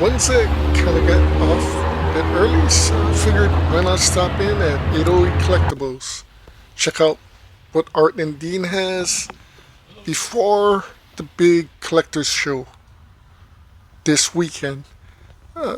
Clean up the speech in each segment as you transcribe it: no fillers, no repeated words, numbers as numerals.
Wednesday kind of got off a bit early, so I figured why not stop in at 808 Collectibles. Check out what Art and Dean has before the big collectors show this weekend. Uh,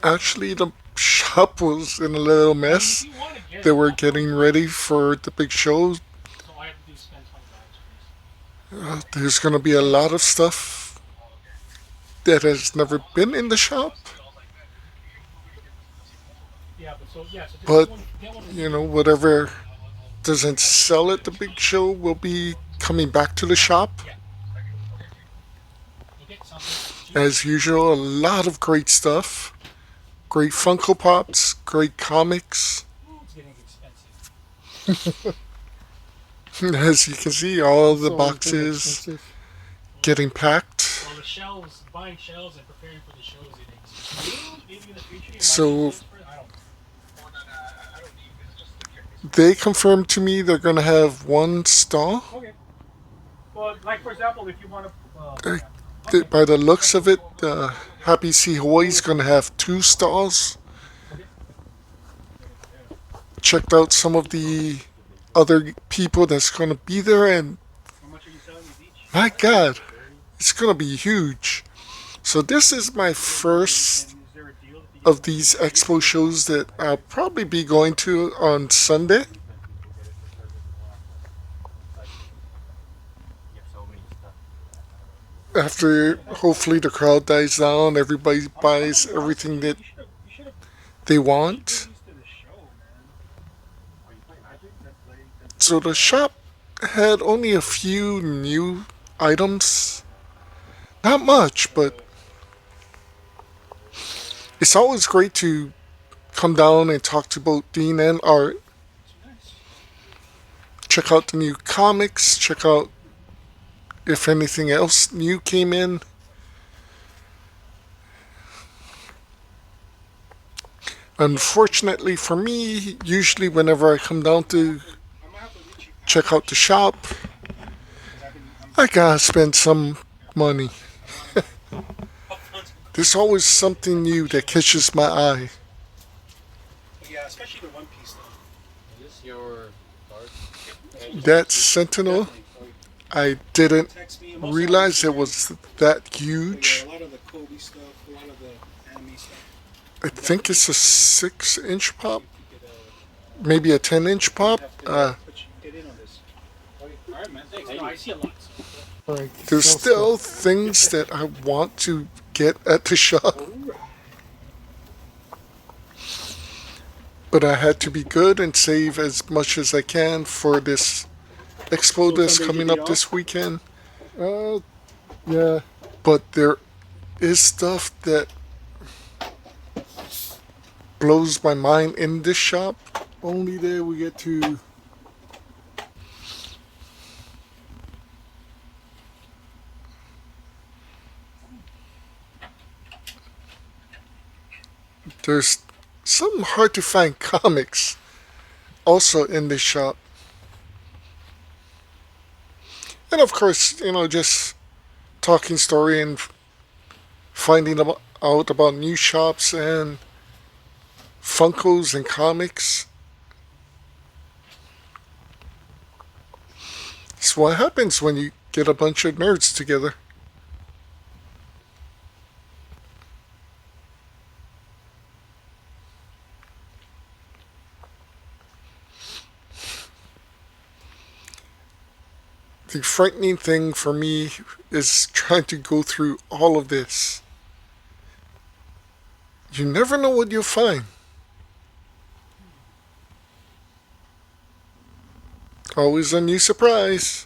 Actually, the shop was in a little mess. They were getting ready for the big show. There's going to be a lot of stuff that has never been in the shop, but whatever doesn't sell at the big show will be coming back to the shop. As usual, a lot of great stuff. Great Funko Pops, great comics. As you can see, all the boxes getting packed. So they confirmed to me they're going to have one stall. Well, like for example, if you want to. By the looks of it, Happy Sea Hawaii's going to have two stalls. Checked out some of the other people that's going to be there, and my God, it's going to be huge. So this is my first of these expo shows that I'll probably be going to on Sunday. After hopefully the crowd dies down, everybody buys everything that they want. So the shop had only a few new items. Not much, but it's always great to come down and talk to both Dean and Art. Check out the new comics, check out if anything else new came in. Unfortunately for me, usually whenever I come down to check out the shop, I gotta spend some money. There's always something new that catches my eye. Yeah, especially the One Piece though. Is this your card? That Sentinel, I didn't realize it was that huge. A lot of the Kobe stuff, a lot of the anime stuff. I think it's a 6-inch pop, maybe a 10-inch pop. Get in on this. Alright, man. Thanks. No, I see a lot. There's still things that I want to get at the shop, but I had to be good and save as much as I can for this expo that's coming up this weekend. Yeah, but there is stuff that blows my mind in this shop. Only there we get to there's some hard to find comics also in this shop. And of course, just talking story and finding out about new shops and Funkos and comics. It's what happens when you get a bunch of nerds together. The frightening thing for me is trying to go through all of this. You never know what you'll find. Always a new surprise.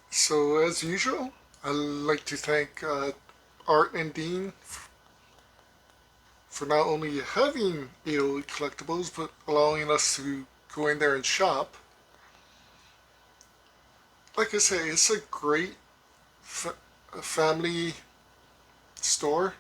So, as usual, I'd like to thank Art and Dean for not only having 808 Collectibles, but allowing us to go in there and shop. Like I say, it's a great family store,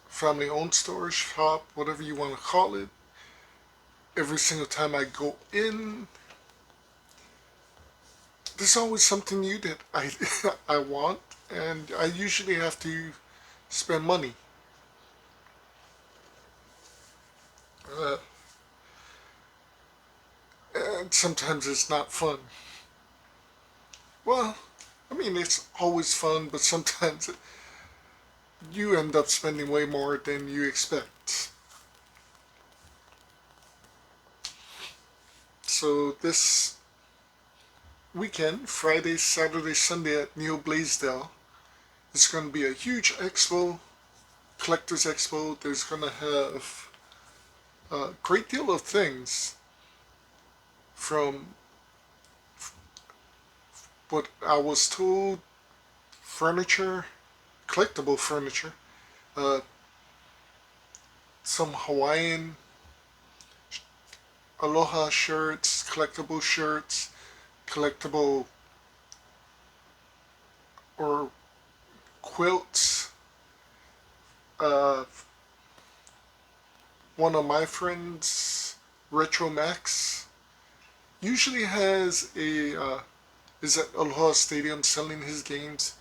family owned store, shop, whatever you want to call it. Every single time I go in, there's always something new that I I want, and I usually have to spend money. Uh, and sometimes it's not fun. Well, I mean, it's always fun, but sometimes you end up spending way more than you expect. So this weekend, Friday, Saturday, Sunday at Neo Blaisdell, it's going to be a huge expo, Collectors Expo. There's going to have a great deal of things from what I was told, furniture, collectible furniture, uh, some Hawaiian aloha shirts, collectible or quilts. Uh, one of my friends, Retro Max, usually has a is at Aloha Stadium selling his games.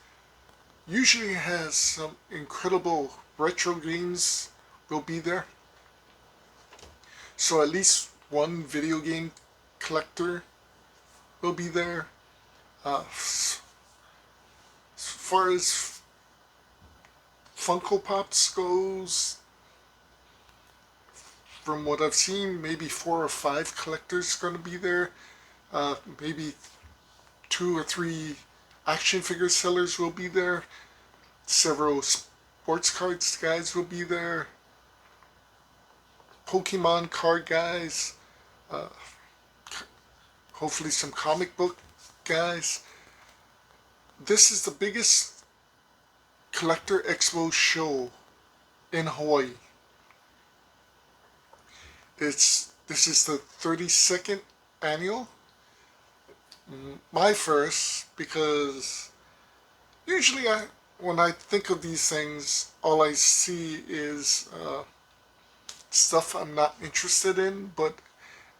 Usually has some incredible retro games will be there. So at least one video game collector will be there. As far as Funko Pops goes, from what I've seen, maybe 4 or 5 collectors going to be there. Maybe 2 or 3 action figure sellers will be there. Several sports cards guys will be there. Pokemon card guys. Uh, hopefully some comic book guys. This is the biggest Collector Expo show in Hawaii. This is the 32nd annual. My first, because usually when I think of these things, all I see is stuff I'm not interested in. But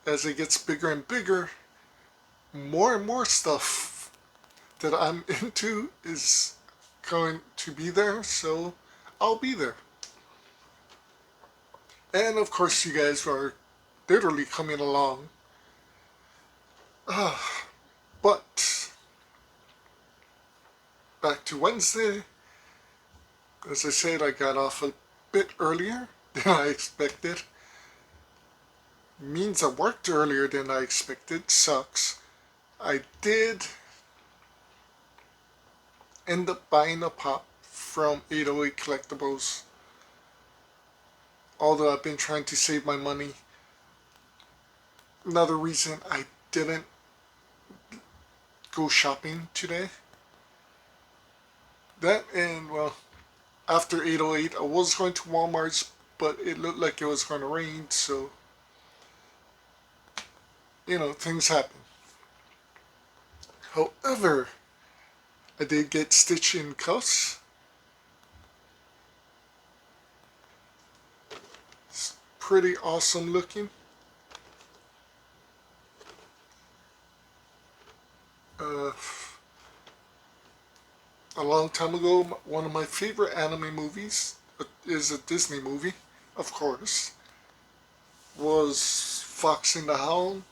as it gets bigger and bigger, more and more stuff that I'm into is going to be there. So I'll be there. And of course, you guys are literally coming along. But back to Wednesday. As I said, I got off a bit earlier than I expected. Means I worked earlier than I expected. Sucks. I did end up buying a pop from 808 Collectibles. Although I've been trying to save my money. Another reason I didn't go shopping today. That and, well, after 808, I was going to Walmart's, but it looked like it was going to rain, so, things happen. However, I did get Stitch in cuffs. It's pretty awesome looking. Uh, a long time ago, one of my favorite anime movies is a Disney movie, of course, was Fox and the Hound.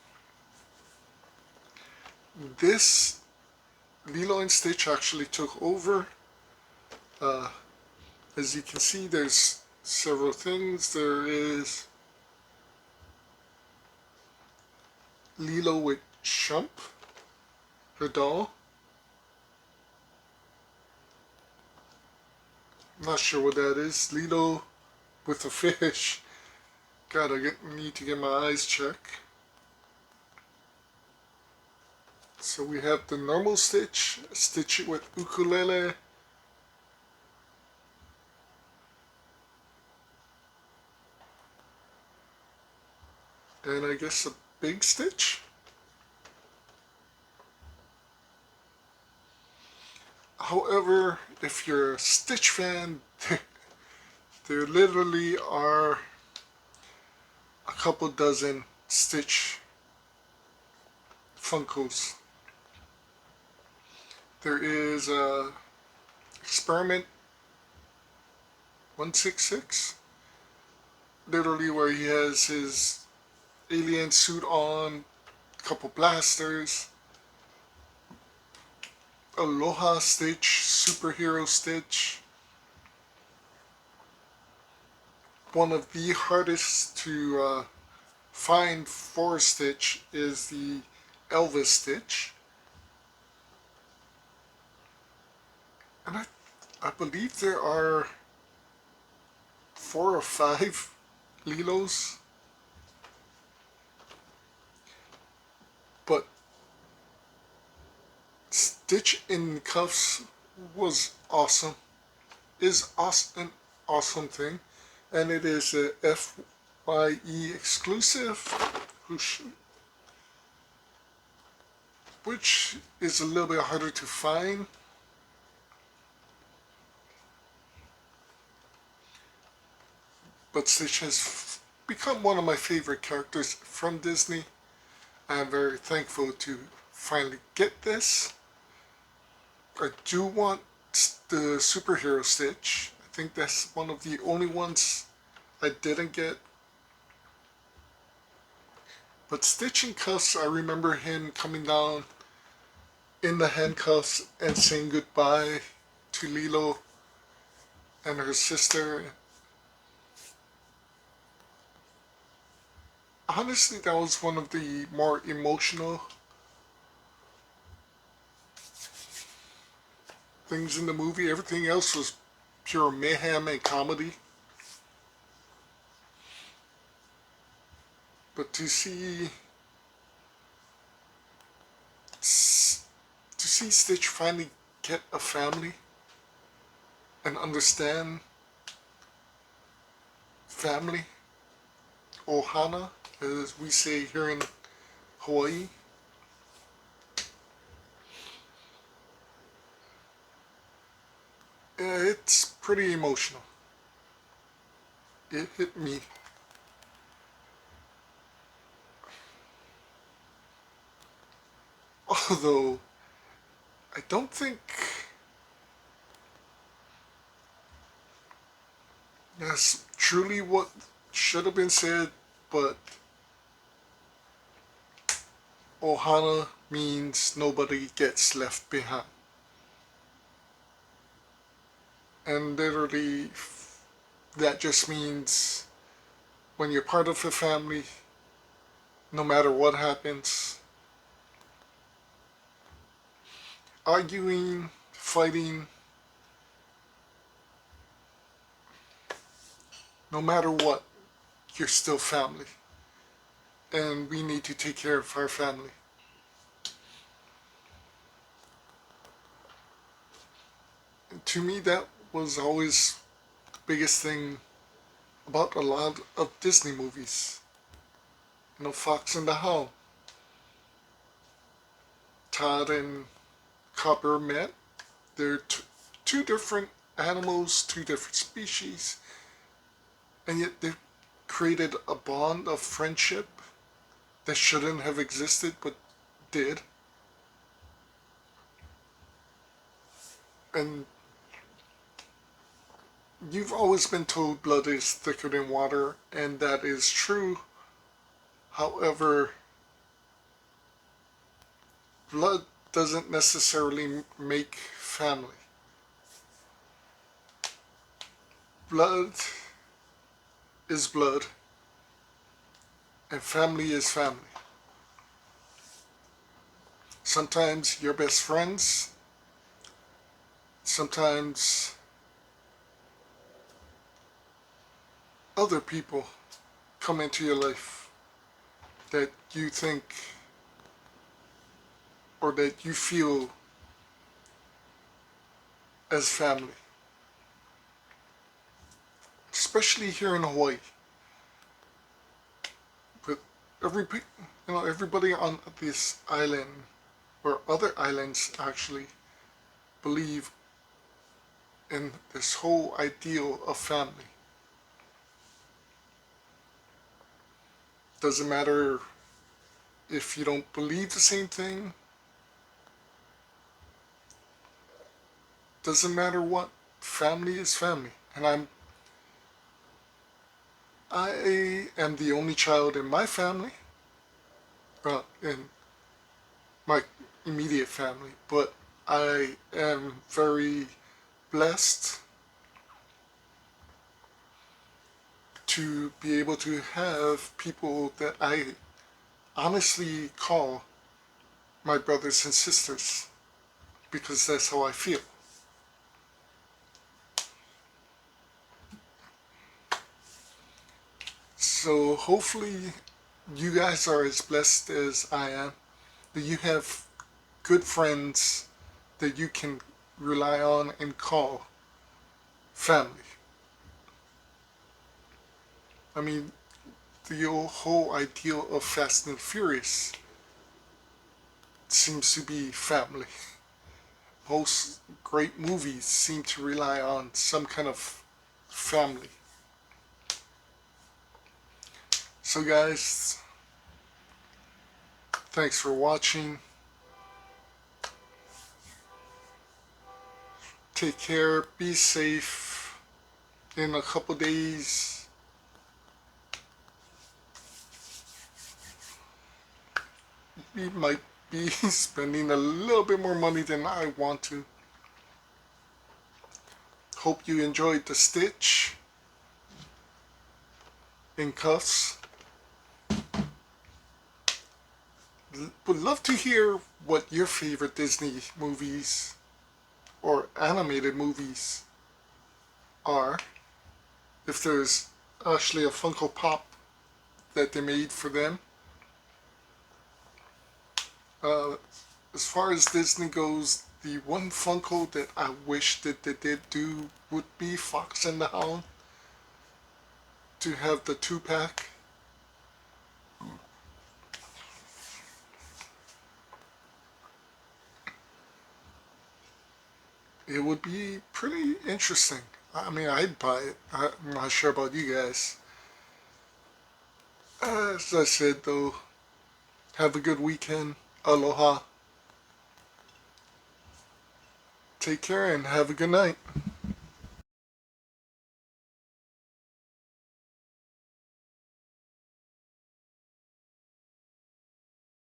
This Lilo and Stitch actually took over. As you can see, there's several things. There is Lilo with Shump, her doll. I'm not sure what that is. Lilo with a fish. God, need to get my eyes checked. So we have the normal Stitch, Stitch with ukulele. And I guess a big Stitch. However, if you're a Stitch fan, there literally are a couple dozen Stitch Funkos. There is experiment 166, literally where he has his alien suit on, a couple blasters, Aloha Stitch, superhero Stitch. One of the hardest to find for Stitch is the Elvis Stitch. And I believe there are 4 or 5 Lilos. But Stitch in cuffs was awesome. Is awesome, an awesome thing. And it is a FYE exclusive, which is a little bit harder to find. But Stitch has become one of my favorite characters from Disney. I am very thankful to finally get this. I do want the superhero Stitch. I think that's one of the only ones I didn't get. But Stitch in cuffs, I remember him coming down in the handcuffs and saying goodbye to Lilo and her sister. Honestly, that was one of the more emotional things in the movie. Everything else was pure mayhem and comedy. But to see Stitch finally get a family and understand family, ohana, as we say here in Hawaii, it's pretty emotional. It hit me. Although I don't think that's truly what should have been said, but ohana means nobody gets left behind. And literally, that just means when you're part of a family, no matter what happens, arguing, fighting, no matter what, you're still family. And we need to take care of our family. And to me, that was always the biggest thing about a lot of Disney movies. You know, Fox and the Hound. Todd and Copper met. They're two different animals, two different species, and yet they created a bond of friendship that shouldn't have existed but did. And you've always been told blood is thicker than water, and that is true. However, blood doesn't necessarily make family. Blood is blood, and family is family. Sometimes your best friends, sometimes other people come into your life that you think or that you feel as family. Especially here in Hawaii. But everybody on this island, or other islands actually, believe in this whole ideal of family. Doesn't matter if you don't believe the same thing. doesn't matter what, family is family. And I am the only child in my family, in my immediate family, but I am very blessed to be able to have people that I honestly call my brothers and sisters because that's how I feel. So hopefully you guys are as blessed as I am, that you have good friends that you can rely on and call family. I mean, the whole ideal of Fast and Furious seems to be family. Most great movies seem to rely on some kind of family. So, guys, thanks for watching. Take care, be safe. In a couple days, we might be spending a little bit more money than I want to. Hope you enjoyed the stitch in cuffs. Would love to hear what your favorite Disney movies or animated movies are. If there's actually a Funko Pop that they made for them. Uh, as far as Disney goes, the one Funko that I wish that they did do would be Fox and the Hound, to have the 2-pack. It would be pretty interesting. I mean, I'd buy it. I'm not sure about you guys. As I said, though, have a good weekend. Aloha. Take care and have a good night.